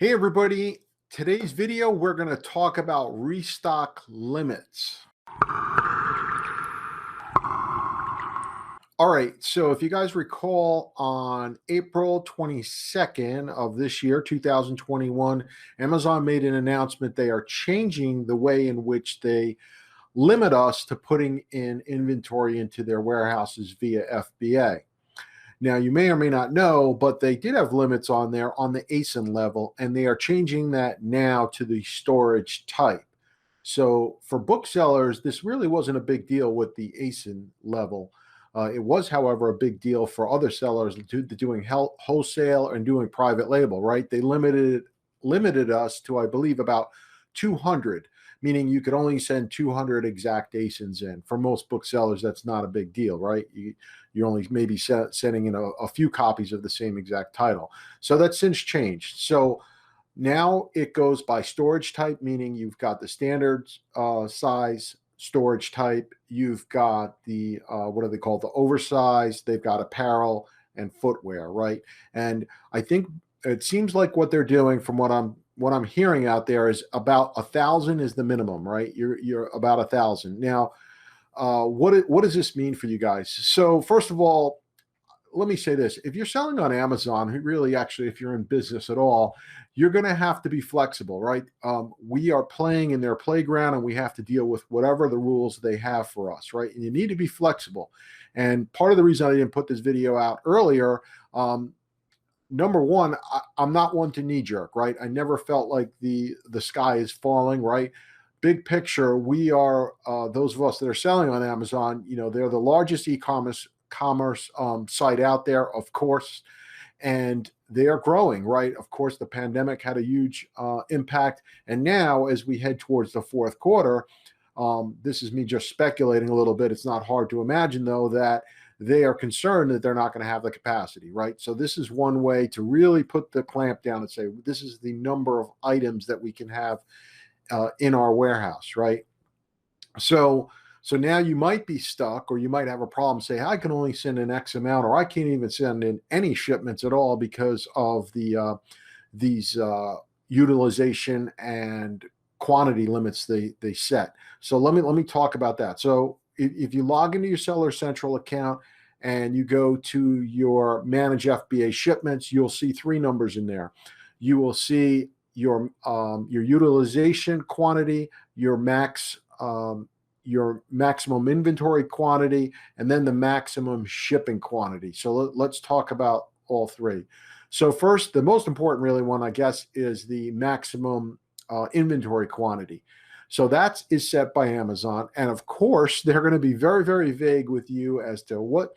Hey everybody, today's video we're going to talk about restock limits. All right, so if you guys recall on April 22nd of this year, 2021, Amazon made an announcement they are changing the way in which they limit us to putting in inventory into their warehouses via FBA. Now, you may or may not know, but they did have limits on there on the ASIN level, and they are changing that now to the storage type. So for booksellers, this really wasn't a big deal with the ASIN level. It was, however, a big deal for other sellers doing wholesale and doing private label, right? They limited us to, I believe, about 200, meaning you could only send 200 exact ASINs in. For most booksellers, that's not a big deal, right? You're only maybe sending in a few copies of the same exact title. So that's since changed. So now it goes by storage type, meaning you've got the standard size storage type. You've got the, what do they call, the oversized. They've got apparel and footwear, right? And I think it seems like what they're doing, from what I'm hearing out there, is about 1,000 is the minimum, right? You're about 1,000 now. What does this mean for you guys? So first of all, let me say this. If you're selling on Amazon, really, actually, if you're in business at all, you're going to have to be flexible, right? We are playing in their playground, and we have to deal with whatever the rules they have for us, right? And you need to be flexible. And part of the reason I didn't put this video out earlier, number one, I'm not one to knee jerk, right? I never felt like the sky is falling, right? Big picture, we are, those of us that are selling on Amazon, they're the largest e-commerce site out there, of course, and they are growing, right? Of course, the pandemic had a huge impact. And now, as we head towards the fourth quarter, this is me just speculating a little bit. It's not hard to imagine, though, that they are concerned that they're not going to have the capacity, right? So this is one way to really put the clamp down and say, this is the number of items that we can have in our warehouse, right? So now you might be stuck, or you might have a problem. Say, I can only send in X amount, or I can't even send in any shipments at all because of these utilization and quantity limits they set. So let me talk about that. So if you log into your Seller Central account and you go to your Manage FBA shipments, you'll see three numbers in there. You will see your utilization quantity, your maximum inventory quantity, and then the maximum shipping quantity. So let's talk about all three. So first, the most important really one, I guess, is the maximum inventory quantity. So that is set by Amazon. And of course, they're going to be very, very vague with you as to what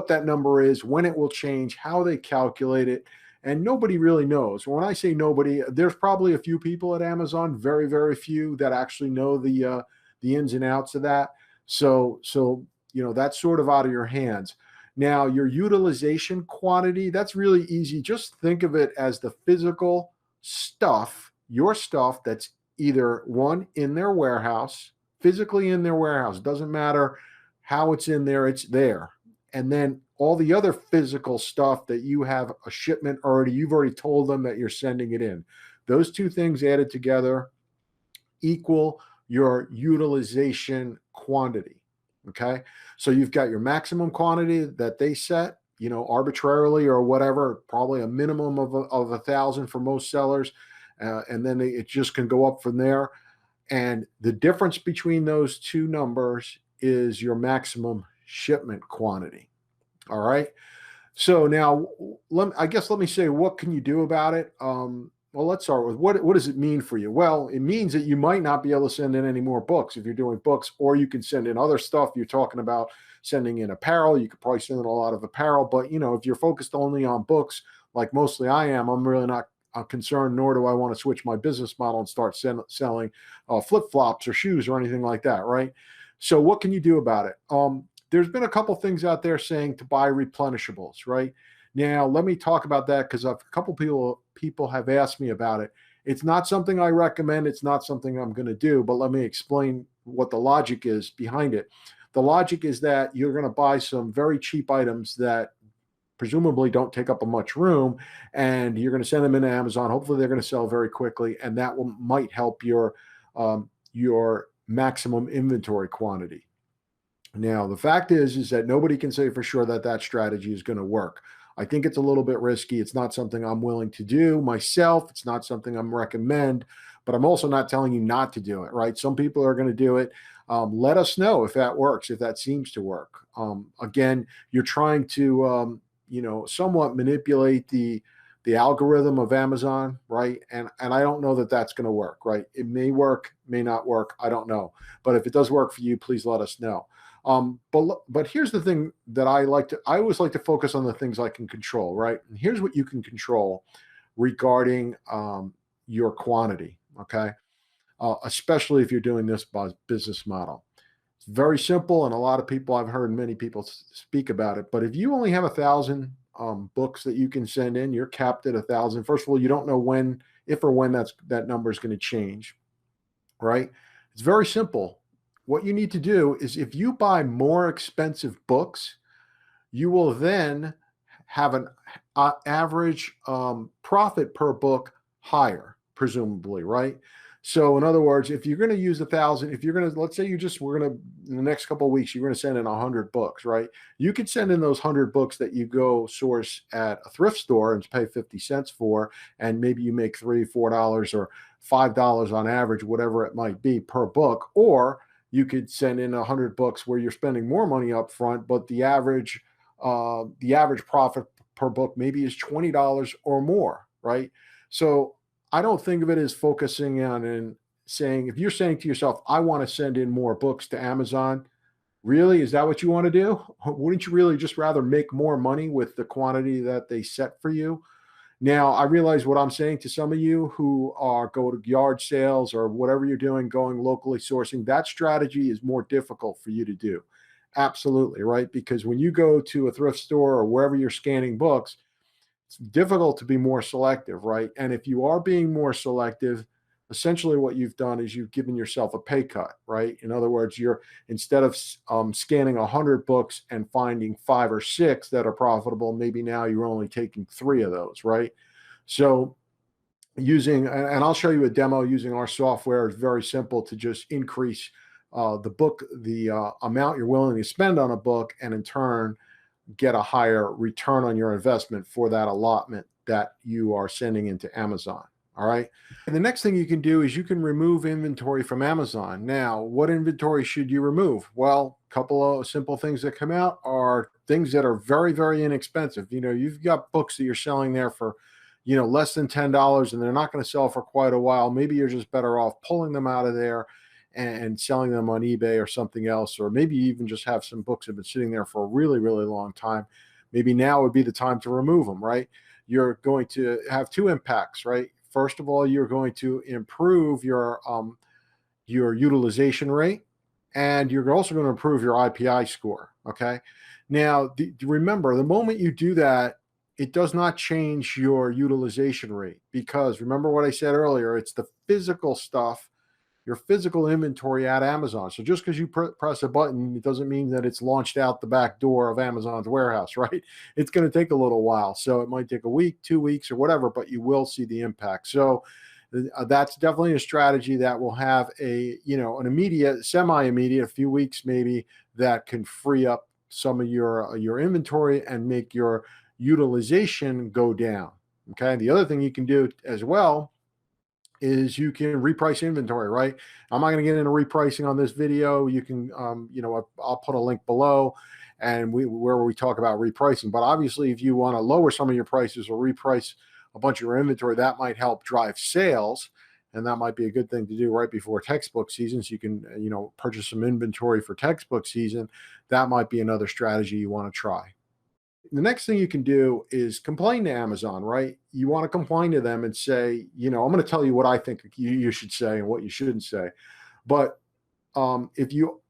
that number is, when it will change, how they calculate it. And nobody really knows. When I say nobody, there's probably a few people at Amazon, very, very few, that actually know the ins and outs of that. So that's sort of out of your hands. Now, your utilization quantity, that's really easy. Just think of it as the physical stuff, your stuff that's either one in their warehouse, physically in their warehouse. It doesn't matter how it's in there, it's there. And then all the other physical stuff that you have a shipment already, you've already told them that you're sending it in. Those two things added together equal your utilization quantity. Okay. So you've got your maximum quantity that they set, arbitrarily or whatever, probably a minimum of 1,000 for most sellers. And then it just can go up from there. And the difference between those two numbers is your maximum shipment quantity. All right. So now, let me say, what can you do about it? Well, let's start with what does it mean for you? Well, it means that you might not be able to send in any more books if you're doing books, or you can send in other stuff. You're talking about sending in apparel. You could probably send in a lot of apparel, but if you're focused only on books, like mostly I am, I'm really not concerned, nor do I want to switch my business model and start selling flip-flops or shoes or anything like that, right? So what can you do about it? There's been a couple things out there saying to buy replenishables, right? Now, let me talk about that, because a couple people have asked me about it. It's not something I recommend. It's not something I'm going to do, but let me explain what the logic is behind it. The logic is that you're going to buy some very cheap items that presumably don't take up much room, and you're going to send them into Amazon. Hopefully they're going to sell very quickly, and that might help your maximum inventory quantity. Now, the fact is that nobody can say for sure that that strategy is going to work. I think it's a little bit risky. It's not something I'm willing to do myself. It's not something I'm recommend, but I'm also not telling you not to do it, right? Some people are going to do it. Let us know if that works, if that seems to work. Again, you're trying to, somewhat manipulate the algorithm of Amazon, right? And I don't know that that's going to work, right? It may work, may not work. I don't know. But if it does work for you, please let us know. But here's the thing that I always like to focus on the things I can control, right? And here's what you can control regarding your quantity, okay? Especially if you're doing this business model. It's very simple, and a lot of people, I've heard many people speak about it. But if you only have 1,000 books that you can send in, you're capped at 1,000. First of all, you don't know when, if or when that number is going to change, right? It's very simple. What you need to do is, if you buy more expensive books, you will then have an average profit per book higher, presumably, right? So in other words, if you're going to use 1,000, if you're going to, let's say we're going to, in the next couple of weeks, you're going to send in 100 books, right? You could send in those 100 books that you go source at a thrift store and pay 50 cents for, and maybe you make $3, $4 or $5 on average, whatever it might be per book. Or you could send in 100 books where you're spending more money up front, but the average profit per book maybe is $20 or more, right? So I don't think of it as focusing on and saying, if you're saying to yourself, I want to send in more books to Amazon, really, is that what you want to do? Wouldn't you really just rather make more money with the quantity that they set for you? Now, I realize what I'm saying to some of you who are go to yard sales or whatever you're doing, going locally sourcing, that strategy is more difficult for you to do. Absolutely, right? Because when you go to a thrift store or wherever you're scanning books, it's difficult to be more selective, right? And if you are being more selective, essentially what you've done is you've given yourself a pay cut, right? In other words, you're, instead of scanning 100 books and finding 5 or 6 that are profitable, maybe now you're only taking 3 of those, right? So and I'll show you a demo using our software. It's very simple to just increase the amount you're willing to spend on a book, and in turn get a higher return on your investment for that allotment that you are sending into Amazon. All right. And the next thing you can do is you can remove inventory from Amazon. Now, what inventory should you remove? Well, a couple of simple things that come out are things that are very, very inexpensive. You've got books that you're selling there for, less than $10, and they're not going to sell for quite a while. Maybe you're just better off pulling them out of there and selling them on eBay or something else, or maybe you even just have some books that have been sitting there for a really, really long time. Maybe now would be the time to remove them, right? You're going to have 2 impacts, right? First of all, you're going to improve your utilization rate, and you're also going to improve your IPI score. Okay. Now, remember, the moment you do that, it does not change your utilization rate, because remember what I said earlier, it's the physical stuff, your physical inventory at Amazon. So just because you press a button, it doesn't mean that it's launched out the back door of Amazon's warehouse, right? It's going to take a little while. So it might take a week, 2 weeks, or whatever, but you will see the impact. So that's definitely a strategy that will have an immediate, semi-immediate, a few weeks maybe, that can free up some of your inventory and make your utilization go down. Okay. The other thing you can do as well is you can reprice inventory, right? I'm not going to get into repricing on this video. You can, I'll put a link below, and where we talk about repricing. But obviously, if you want to lower some of your prices or reprice a bunch of your inventory, that might help drive sales, and that might be a good thing to do right before textbook season. So you can, purchase some inventory for textbook season. That might be another strategy you want to try. The next thing you can do is complain to Amazon, right? You want to complain to them and say, I'm going to tell you what I think you should say and what you shouldn't say. But if you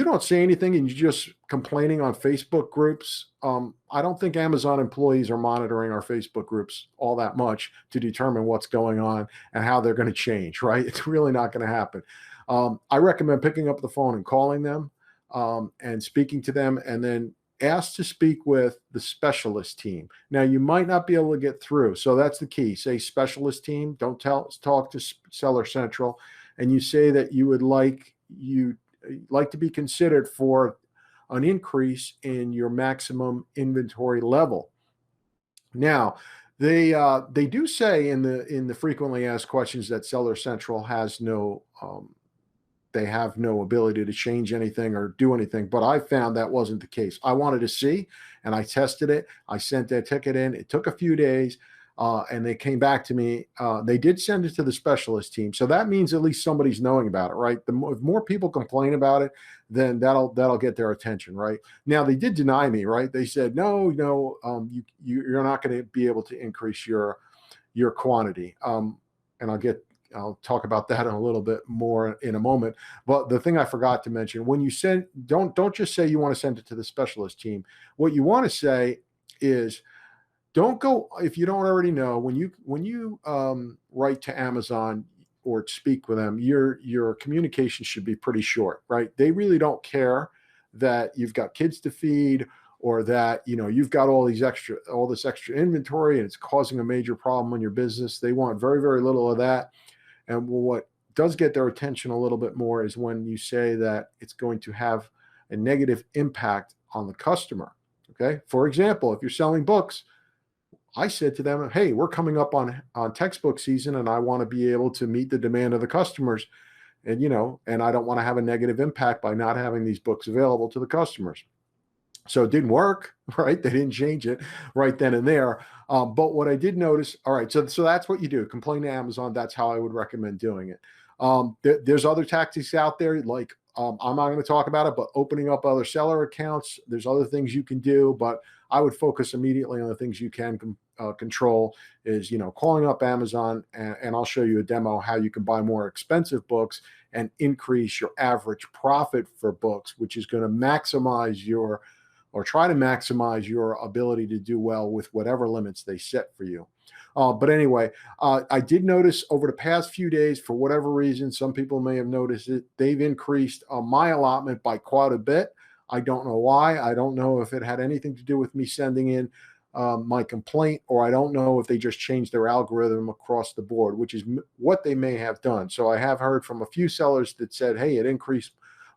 don't say anything and you're just complaining on Facebook groups, I don't think Amazon employees are monitoring our Facebook groups all that much to determine what's going on and how they're going to change, right? It's really not going to happen. I recommend picking up the phone and calling them and speaking to them, and then ask to speak with the specialist team. Now, you might not be able to get through, so that's the key. Say specialist team. Don't talk to Seller Central, and you say that you would like to be considered for an increase in your maximum inventory level. Now, they do say in the frequently asked questions that Seller Central has no they have no ability to change anything or do anything, but I found that wasn't the case. I wanted to see, and I tested it. I sent that ticket in. It took a few days, and they came back to me. They did send it to the specialist team, so that means at least somebody's knowing about it, right? If more people complain about it, then that'll get their attention, right? Now, they did deny me, right? They said no, you're not going to be able to increase your quantity, and I'll talk about that in a little bit more in a moment. But the thing I forgot to mention, when you send, don't just say you want to send it to the specialist team. What you want to say is, don't go, if you don't already know, when you write to Amazon or speak with them, your communication should be pretty short, right? They really don't care that you've got kids to feed, or that you've got all this extra inventory and it's causing a major problem in your business. They want very, very little of that. And what does get their attention a little bit more is when you say that it's going to have a negative impact on the customer. Okay. For example, if you're selling books, I said to them, hey, we're coming up on textbook season, and I want to be able to meet the demand of the customers. And, and I don't want to have a negative impact by not having these books available to the customers. So it didn't work, right? They didn't change it right then and there. But what I did notice, all right, so that's what you do. Complain to Amazon. That's how I would recommend doing it. There's other tactics out there, like I'm not going to talk about it, but opening up other seller accounts. There's other things you can do, but I would focus immediately on the things you can control. Is calling up Amazon, and I'll show you a demo how you can buy more expensive books and increase your average profit for books, which is going to try to maximize your ability to do well with whatever limits they set for you. But anyway, I did notice over the past few days, for whatever reason, some people may have noticed it, they've increased my allotment by quite a bit. I don't know why. I don't know if it had anything to do with me sending in my complaint, or I don't know if they just changed their algorithm across the board, which is what they may have done. So I have heard from a few sellers that said, hey, it increased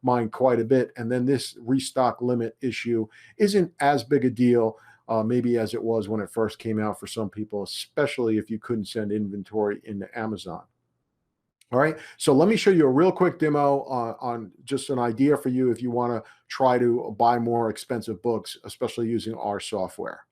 mine quite a bit. And then this restock limit issue isn't as big a deal, maybe as it was when it first came out for some people, especially if you couldn't send inventory into Amazon. All right, so let me show you a real quick demo on just an idea for you if you want to try to buy more expensive books, especially using our software.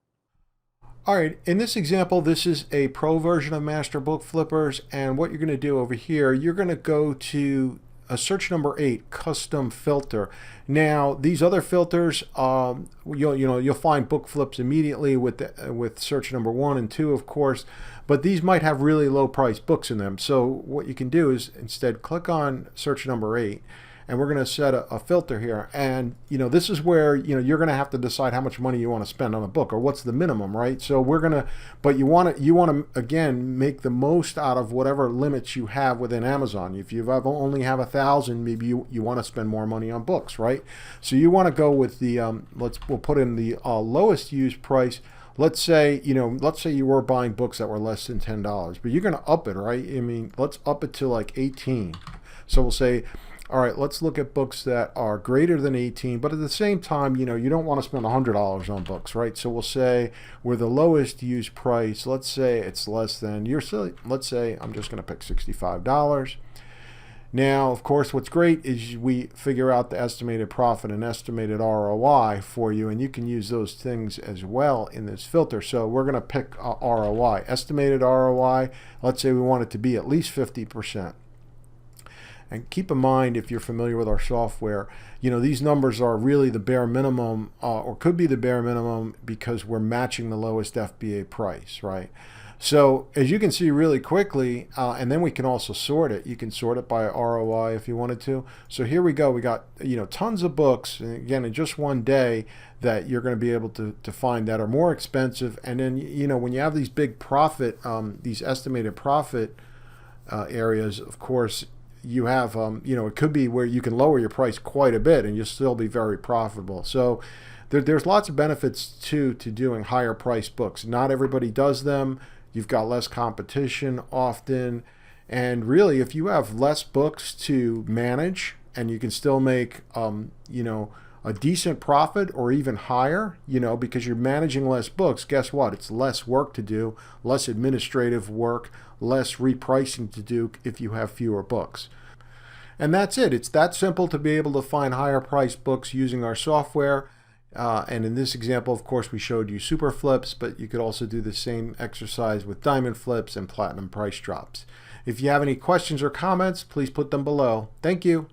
All right, in this example, this is a pro version of Master Book Flippers, and what you're going to do over here, you're going to go to search number 8, custom filter. Now, these other filters, you'll find book flips immediately with search number 1 and 2, of course, but these might have really low price books in them. So what you can do is instead click on search number 8, and we're going to set a filter here. And this is where you're going to have to decide how much money you want to spend on a book, or what's the minimum, right? So but you want to again make the most out of whatever limits you have within Amazon. If you only have 1,000, maybe you want to spend more money on books, right? So you want to go with the we'll put in the lowest used price. Let's say you were buying books that were less than $10, but you're going to up it, right? I mean, let's up it to like 18. So we'll say, all right, let's look at books that are greater than 18, but at the same time, you don't want to spend $100 on books, right? So we'll say we're the lowest used price. Let's say it's less than, let's say I'm just going to pick $65. Now, of course, what's great is we figure out the estimated profit and estimated ROI for you, and you can use those things as well in this filter. So we're going to pick ROI, estimated ROI. Let's say we want it to be at least 50%. And keep in mind, if you're familiar with our software, these numbers are really the bare minimum, or could be the bare minimum, because we're matching the lowest FBA price, right? So as you can see really quickly, and then we can also sort it. You can sort it by ROI if you wanted to. So here we go. We got tons of books, and again, in just one day, that you're going to be able to find that are more expensive. And then when you have these big profit, these estimated profit areas, of course, you have, it could be where you can lower your price quite a bit and you'll still be very profitable. So There's lots of benefits too to doing higher price books. Not everybody does them. You've got less competition often. And really, if you have less books to manage and you can still make, a decent profit or even higher, because you're managing less books, guess what? It's less work to do, less administrative work, less repricing to do if you have fewer books. And that's it. It's that simple to be able to find higher price books using our software. And in this example, of course, we showed you super flips, but you could also do the same exercise with diamond flips and platinum price drops. If you have any questions or comments, please put them below. Thank you.